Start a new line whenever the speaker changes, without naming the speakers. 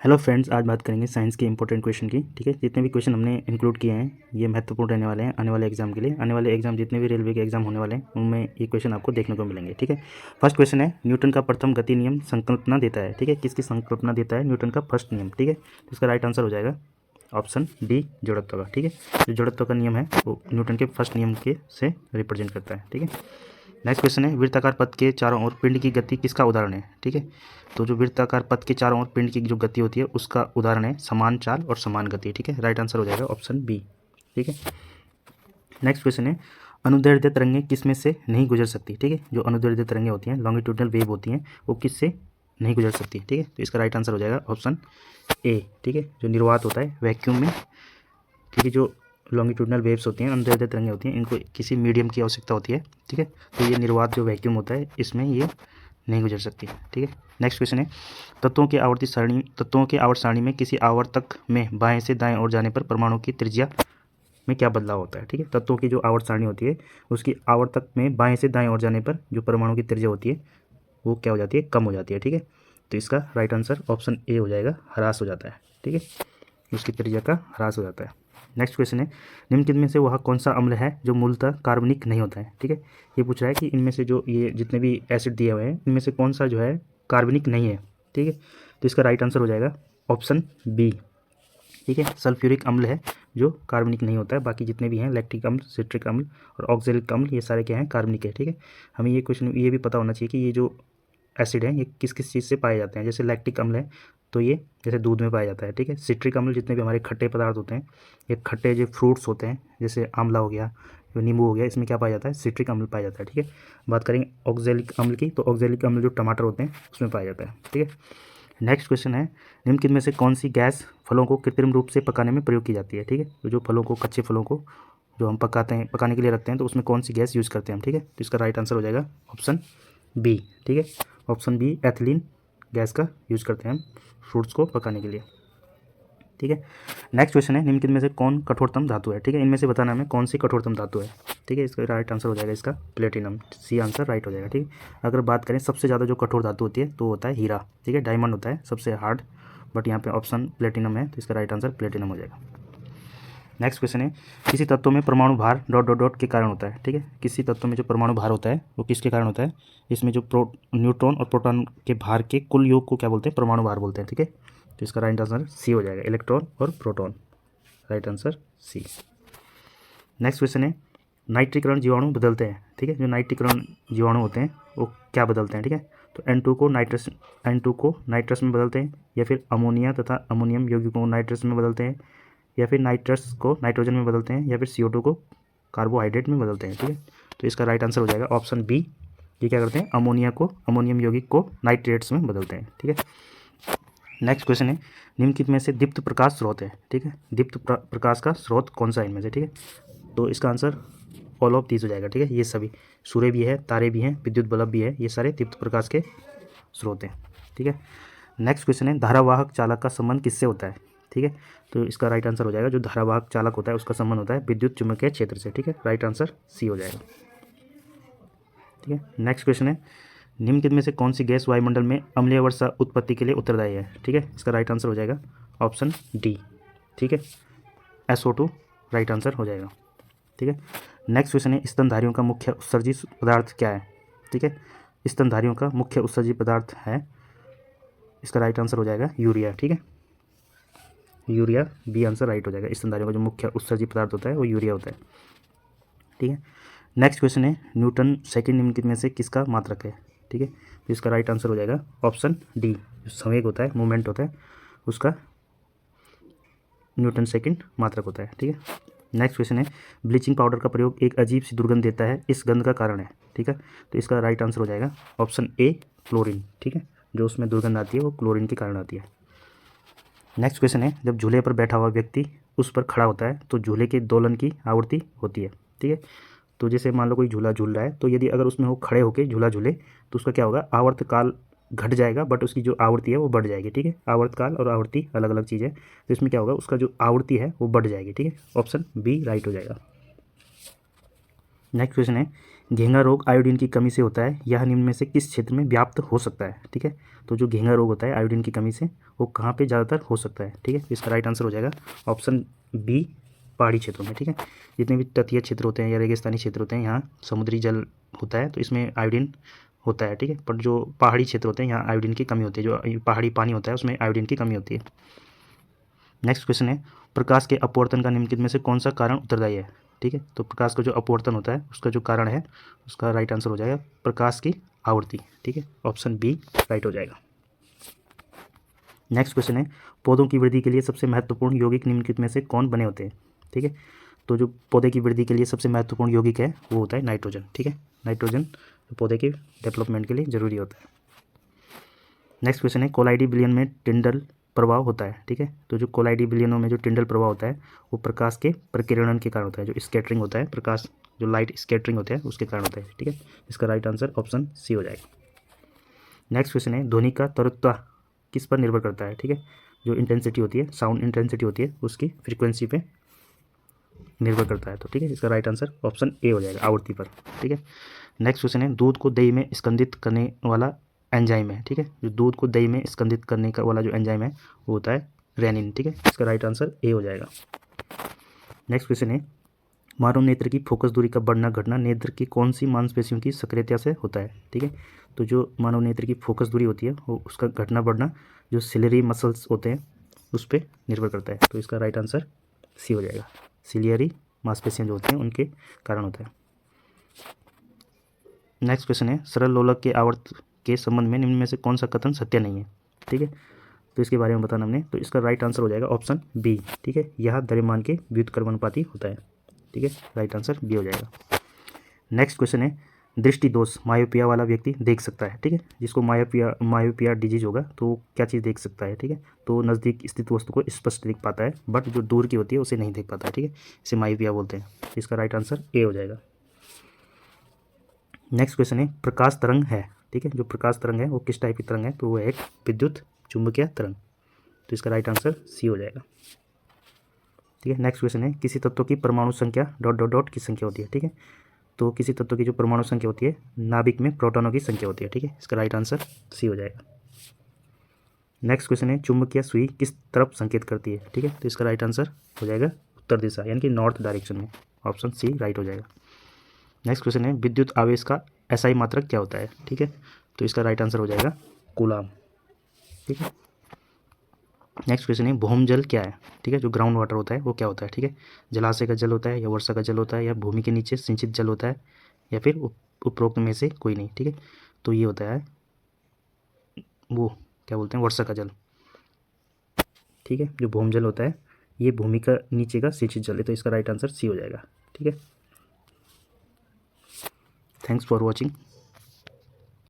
Hello friends, आज बात करेंगे साइंस के इंपॉर्टेंट क्वेश्चन की। ठीक है, जितने भी क्वेश्चन हमने इंक्लूड किए हैं ये महत्वपूर्ण रहने वाले हैं आने वाले एग्जाम के लिए। आने वाले एग्जाम जितने भी रेलवे के एग्जाम होने वाले हैं उनमें ये क्वेश्चन आपको देखने को मिलेंगे। ठीक है, फर्स्ट क्वेश्चन है, न्यूटन का प्रथम गति नियम संकल्पना देता है। ठीक है, किसकी संकल्पना देता है न्यूटन का फर्स्ट नियम। ठीक है, तो इसका राइट आंसर हो जाएगा ऑप्शन डी, जड़त्व का। ठीक है, जो जड़त्व का नियम है वो न्यूटन के फर्स्ट नियम के से रिप्रेजेंट करता है। ठीक है, नेक्स्ट क्वेश्चन है, वृत्ताकार पथ के चारों ओर पिंड की गति किसका उदाहरण है। ठीक है, तो जो वृत्ताकार पथ के चारों ओर पिंड की जो गति होती है उसका उदाहरण है समान चाल और समान गति। ठीक है, राइट आंसर हो जाएगा ऑप्शन बी। ठीक है, नेक्स्ट क्वेश्चन है, अनुदैर्ध्य तरंगें किस में से नहीं गुजर सकती। ठीक है, जो अनुदैर्ध्य तरंगें होती हैं, लॉन्गिट्यूडनल वेव होती हैं, वो किस से नहीं गुजर सकती। ठीक है, तो इसका राइट आंसर हो जाएगा ऑप्शन ए। ठीक है, जो निर्वात होता है वैक्यूम में, क्योंकि जो लॉन्गिट्यूडनल वेव्स होती हैं, अनुदैर्ध्य तरंगें होती हैं, इनको किसी मीडियम की आवश्यकता होती है। ठीक है, तो ये निर्वात जो वैक्यूम होता है इसमें ये नहीं गुजर सकती। ठीक है, नेक्स्ट क्वेश्चन है, तत्वों की आवर्त सारणी में किसी आवर्तक में बाएं से दाएं ओर जाने पर परमाणु की त्रिज्या में क्या बदलाव होता है। ठीक है, तत्वों की जो आवर्त सारणी होती है उसकी आवर्तक में बाएं से दाएं ओर जाने पर जो परमाणु की त्रिज्या होती है वो क्या हो जाती है, कम हो जाती है। ठीक है, तो इसका राइट आंसर ऑप्शन ए हो जाएगा, ह्रास हो जाता है। ठीक है, उसकी त्रिज्या का ह्रास हो जाता है। नेक्स्ट क्वेश्चन है, निम्नलिखित में से वह कौन सा अम्ल है जो मूलतः कार्बनिक नहीं होता है। ठीक है, ये पूछ रहा है कि इनमें से जो ये जितने भी एसिड दिए हुए हैं इनमें से कौन सा जो है कार्बनिक नहीं है। ठीक है, तो इसका राइट आंसर हो जाएगा ऑप्शन बी। ठीक है, सल्फ्यूरिक अम्ल है जो कार्बनिक नहीं होता है, बाकी जितने भी हैं लैक्टिक अम्ल, सिट्रिक अम्ल और ऑक्जेलिक अम्ल ये सारे क्या हैं, कार्बनिक है। ठीक है, हमें ये क्वेश्चन ये भी पता होना चाहिए कि ये जो एसिड हैं ये किस किस चीज़ से पाए जाते हैं। जैसे लैक्टिक अम्ल है तो ये जैसे दूध में पाया जाता है। ठीक है, सिट्रिक अम्ल जितने भी हमारे खट्टे पदार्थ होते हैं, ये खट्टे जो फ्रूट्स होते हैं जैसे आंवला हो गया, नींबू हो गया, इसमें क्या पाया जाता है, सिट्रिक अम्ल पाया जाता है। ठीक है, बात करेंगे ऑक्जेलिक अम्ल की, तो ऑक्जेलिक अम्ल जो टमाटर होते हैं उसमें पाया जाता है। ठीक है, नेक्स्ट क्वेश्चन है, निम्नलिखित में से कौन सी गैस फलों को कृत्रिम रूप से पकाने में प्रयोग की जाती है। ठीक है, तो जो फलों को, कच्चे फलों को जो हम पकाते हैं, पकाने के लिए रखते हैं, तो उसमें कौन सी गैस यूज़ करते हैं हम। ठीक है, तो इसका राइट आंसर हो जाएगा ऑप्शन बी। ठीक है, ऑप्शन बी, एथिलीन गैस का यूज़ करते हैं हम फ्रूट्स को पकाने के लिए। ठीक है, नेक्स्ट क्वेश्चन है, निम्नलिखित में से कौन कठोरतम धातु है। ठीक है, इनमें से बताना हमें कौन सी कठोरतम धातु है। ठीक है, इसका राइट आंसर हो जाएगा इसका प्लेटिनम, सी आंसर राइट हो जाएगा। ठीक है, अगर बात करें सबसे ज़्यादा जो कठोर धातु होती है तो होता है हीरा। ठीक है, डायमंड होता है सबसे हार्ड, बट यहाँ पे ऑप्शन प्लेटिनम है, तो इसका राइट आंसर प्लेटिनम हो जाएगा। नेक्स्ट क्वेश्चन है, किसी तत्व में परमाणु भार डॉट डॉट डॉट के कारण होता है। ठीक है, किसी तत्व में जो परमाणु भार होता है वो किसके कारण होता है, इसमें जो न्यूट्रॉन और प्रोटॉन के भार के कुल योग को क्या बोलते हैं, परमाणु भार बोलते हैं। ठीक है, तो इसका राइट आंसर सी हो जाएगा, इलेक्ट्रॉन और proton, right answer C. Next question है, नाइट्रीकरण जीवाणु बदलते हैं। ठीक है, जो नाइट्रीकरण जीवाणु होते हैं वो क्या बदलते हैं। ठीक है, तो N2 को नाइट्रस में बदलते हैं, या फिर अमोनिया तथा अमोनियम यौगिकों को नाइट्रस में बदलते हैं, या फिर नाइट्रस को नाइट्रोजन में बदलते हैं, या फिर CO2 को कार्बोहाइड्रेट में बदलते हैं। ठीक है, तो इसका राइट आंसर हो जाएगा ऑप्शन बी। ये क्या करते हैं, अमोनिया को, अमोनियम यौगिक को नाइट्रेट्स में बदलते हैं। ठीक है, नेक्स्ट क्वेश्चन है, निम्नलिखित में से दीप्त प्रकाश स्रोत है। ठीक है, दीप्त प्रकाश का स्रोत कौन सा है इनमें से। ठीक है, तो इसका आंसर ऑल ऑफ दीज हो जाएगा। ठीक है, ये सभी, सूर्य भी है, तारे भी हैं, विद्युत बल्ब भी है, ये सारे दीप्त प्रकाश के स्रोत हैं। ठीक है, नेक्स्ट क्वेश्चन है, धारावाहक चालक का संबंध किससे होता है। ठीक है, तो इसका राइट आंसर हो जाएगा, जो धारावाहक चालक होता है उसका संबंध होता है विद्युत चुम्बकीय क्षेत्र से। ठीक है, राइट आंसर सी हो जाएगा। ठीक है, नेक्स्ट क्वेश्चन है, निम्नलिखित में से कौन सी गैस वायुमंडल में अम्लीय वर्षा उत्पत्ति के लिए उत्तरदायी है। ठीक है, इसका राइट आंसर हो जाएगा ऑप्शन डी। ठीक है, SO2 राइट आंसर हो जाएगा। ठीक है, नेक्स्ट क्वेश्चन है, स्तनधारियों का मुख्य उत्सर्जी पदार्थ क्या है। ठीक है, स्तनधारियों का मुख्य उत्सर्जी पदार्थ है, इसका राइट आंसर हो जाएगा यूरिया। ठीक है, यूरिया बी आंसर राइट हो जाएगा। स्तनधारियों का जो मुख्य उत्सर्जी पदार्थ होता है वो यूरिया होता है। ठीक है, नेक्स्ट क्वेश्चन है, न्यूटन सेकंड निम्नलिखित में से किसका मात्रक है। ठीक है, तो इसका राइट आंसर हो जाएगा ऑप्शन डी, जो संवेग होता है, मूवमेंट होता है, उसका न्यूटन सेकंड मात्रक होता है। ठीक है, नेक्स्ट क्वेश्चन है, ब्लीचिंग पाउडर का प्रयोग एक अजीब सी दुर्गंध देता है, इस गंध का कारण है। ठीक है, तो इसका राइट आंसर हो जाएगा ऑप्शन ए, क्लोरीन। ठीक है, जो उसमें दुर्गंध आती है वो क्लोरीन के कारण आती है। नेक्स्ट क्वेश्चन है, जब झूले पर बैठा हुआ व्यक्ति उस पर खड़ा होता है तो झूले के दोलन की आवृत्ति होती है। ठीक है, तो जैसे मान लो कोई झूला झूल रहा है, तो यदि अगर उसमें वो खड़े होकर झूला झूले तो उसका क्या होगा, आवर्तकाल घट जाएगा, बट उसकी जो आवृत्ति है वो बढ़ जाएगी। ठीक है, आवर्तकाल और आवृत्ति अलग अलग चीज़ है, तो इसमें क्या होगा, उसका जो आवृत्ति है वो बढ़ जाएगी। ठीक है, ऑप्शन बी राइट हो जाएगा। नेक्स्ट क्वेश्चन है, घेंगा रोग आयोडीन की कमी से होता है, यह निम्न में से किस क्षेत्र में व्याप्त हो सकता है, ठीक है। तो जो घेंगा रोग होता है आयोडीन की कमी से, वो कहाँ पे ज़्यादातर हो सकता है, ठीक है। तो इसका राइट आंसर हो जाएगा ऑप्शन बी, पहाड़ी क्षेत्रों में, ठीक है। जितने भी तटीय क्षेत्र होते हैं या रेगिस्तानी क्षेत्र होते हैं, यहाँ समुद्री जल होता है तो इसमें आयोडीन होता है, ठीक है। पर जो पहाड़ी क्षेत्र होते हैं यहाँ आयोडीन की कमी होती है, जो पहाड़ी पानी होता है उसमें आयोडीन की कमी होती है। नेक्स्ट क्वेश्चन है, प्रकाश के अपवर्तन का निम्नलिखित में से कौन सा कारण उत्तरदायी है, ठीक है। तो प्रकाश का जो अपवर्तन होता है उसका जो कारण है, उसका राइट आंसर हो जाएगा प्रकाश की आवृत्ति, ठीक है। ऑप्शन बी राइट हो जाएगा। नेक्स्ट क्वेश्चन है, पौधों की वृद्धि के लिए सबसे महत्वपूर्ण यौगिक निम्नलिखित में से कौन बने होते हैं, ठीक है। तो जो पौधे की वृद्धि के लिए सबसे महत्वपूर्ण यौगिक है वो होता है नाइट्रोजन, ठीक है। नाइट्रोजन पौधे के डेवलपमेंट के लिए जरूरी होता है। नेक्स्ट क्वेश्चन है, कोलाइडी विलयन में टिंडल प्रभाव होता है, ठीक है। तो जो कोलाइडी विलयनों में जो टिंडल प्रभाव होता है वो प्रकाश के प्रकीर्णन के कारण होता है, जो स्कैटरिंग होता है, प्रकाश जो लाइट स्कैटरिंग होता है उसके कारण होता है, ठीक है। इसका राइट आंसर ऑप्शन सी हो जाएगा। नेक्स्ट क्वेश्चन है, ध्वनि का तरुत्वा किस पर निर्भर करता है, ठीक है। जो इंटेंसिटी होती है, साउंड इंटेंसिटी होती है, उसकी फ्रीक्वेंसी पे निर्भर करता है, तो ठीक है। इसका राइट आंसर ऑप्शन ए हो जाएगा, आवृत्ति पर, ठीक है। नेक्स्ट क्वेश्चन है, दूध को दही में स्कंदित करने वाला एंजाइम है, ठीक है। जो दूध को दही में स्कंदित करने का वाला जो एंजाइम है वो होता है रेनिन, ठीक है। इसका राइट आंसर ए हो जाएगा। नेक्स्ट क्वेश्चन है, मानव नेत्र की फोकस दूरी का बढ़ना घटना नेत्र की कौन सी मांसपेशियों की सक्रियता से होता है, ठीक है। तो जो मानव नेत्र की फोकस दूरी होती है वो उसका घटना बढ़ना जो सिलियरी मसल्स होते हैं उस पर निर्भर करता है, तो इसका राइट आंसर सी हो जाएगा। सिलियरी मांसपेशियाँ जो होती हैं उनके कारण होता है। नेक्स्ट क्वेश्चन है, सरल लोलक के आवर्त के संबंध में निम्न में से कौन सा कथन सत्य नहीं है, ठीक है। तो इसके बारे में बताना हमने, तो इसका राइट आंसर हो जाएगा ऑप्शन बी, ठीक है। यह द्रव्यमान के व्युत्क्रमानुपाती होता है, ठीक है। राइट आंसर बी हो जाएगा। नेक्स्ट क्वेश्चन है, दृष्टि दोष मायोपिया वाला व्यक्ति देख सकता है, ठीक है। जिसको मायोपिया डिजीज होगा तो वो क्या चीज़ देख सकता है, ठीक है। तो नज़दीक स्थित वस्तु को स्पष्ट देख पाता है, बट जो दूर की होती है उसे नहीं देख पाता है, ठीक है। इसे मायोपिया बोलते हैं। इसका राइट आंसर ए हो जाएगा। नेक्स्ट क्वेश्चन है, प्रकाश तरंग है, ठीक है। जो प्रकाश तरंग है वो किस टाइप की तरंग है, तो वो एक विद्युत चुंबकीय तरंग, तो इसका राइट आंसर सी हो जाएगा, ठीक है। नेक्स्ट क्वेश्चन है, किसी तत्व की परमाणु संख्या डॉट डॉट डॉट की संख्या होती है, ठीक है। तो किसी तत्व की जो परमाणु संख्या होती है नाभिक में प्रोटॉनों की संख्या होती है, ठीक है। इसका राइट आंसर सी हो जाएगा। नेक्स्ट क्वेश्चन है, चुंबकीय सुई किस तरफ संकेत करती है, ठीक है। तो इसका राइट आंसर हो जाएगा उत्तर दिशा, यानी कि नॉर्थ डायरेक्शन में। ऑप्शन सी राइट हो जाएगा। नेक्स्ट क्वेश्चन है, विद्युत आवेश का एसआई मात्रक क्या होता है, ठीक है। तो इसका राइट आंसर हो जाएगा कूलाम, ठीक है। नेक्स्ट क्वेश्चन है, भौमजल क्या है, ठीक है। जो ग्राउंड वाटर होता है वो क्या होता है, ठीक है। जलाशय का जल होता है या वर्षा का जल होता है या भूमि के नीचे सिंचित जल होता है या फिर उपरोक्त में से कोई नहीं, ठीक है। तो ये होता है वो क्या बोलते हैं, वर्षा का जल, ठीक है। जो भौमजल होता है ये भूमि का नीचे का सिंचित जल है, तो इसका राइट आंसर सी हो जाएगा, ठीक है। Thanks for watching.